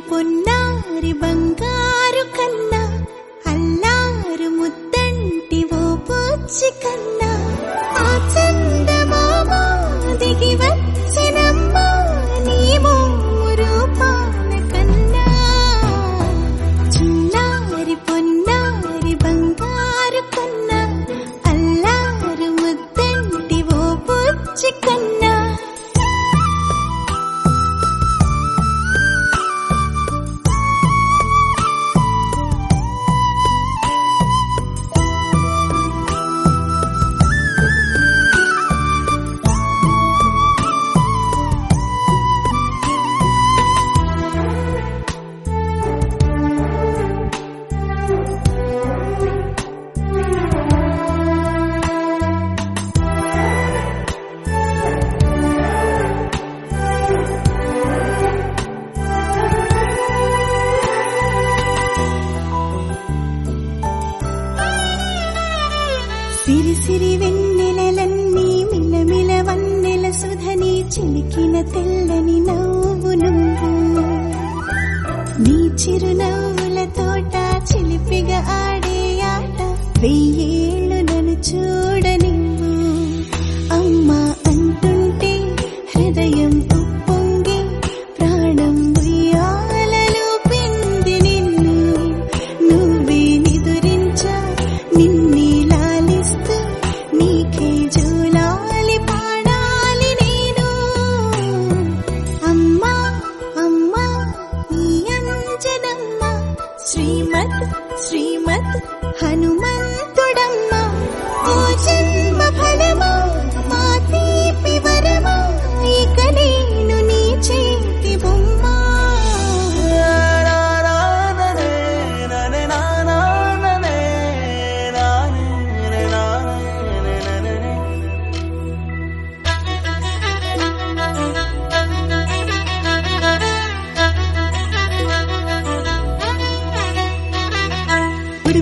పొన్నారి బంగారు కన్నా అల్లారు ముద్దంటి ఓ పూచి కన్నా ఆ చందమామ దిగి వచ్చినమ్మా నీ రూపాన కన్నా చిన్నారి పొన్నారి బంగారు కన్నా అల్లారు ముద్దంటి ఓ పూచి కన్నా సిరి సిరి వెన్నెలలన్నీ మిలమిల వన్నెల సుధని చిలికిన తెల్లని నవ్వు నువ్వు నీ చిరునవ్వుల తోట చిలిపిగా ఆడే ఆట వెయ్యేళ్ళు నన్ను చూడనివ్వు అమ్మా అంటుంటే హృదయం ఉప్పొంగి ప్రాణం ఉయ్యాలలో పిండి నిన్ను నువ్వే నిదురించా నిన్నే నీకే జూలాలి పాడాలి నేను అమ్మా అమ్మా ఈ అంజనమ్మ శ్రీమత్ శ్రీమత్ హనుమంతుడమ్మ ఓ జన్మ ఫలమా మా తీపి వరమా ఇక నేను నీ చేతి బొమ్మ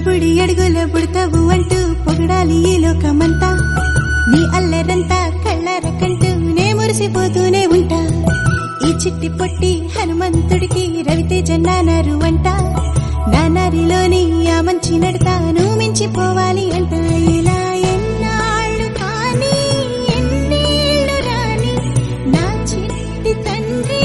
బుడి అడుగుల బుడతావు అంటూ పొగడాలి ఈ లోకమంతా నీ అల్లరంతా కళ్ళారకంటూ నే మురిసిపోతూనే ఉంటా ఈ చిట్టి పొట్టి హనుమంతుడికి రవితేజ నానారు అంట నానారిలోని ఆ మంచి నడతాను మించిపోవాలి అంట ఇలా ఎన్నాళ్ళు కానీ ఎన్నేళ్ళు రాని నా చిట్టి తండ్రి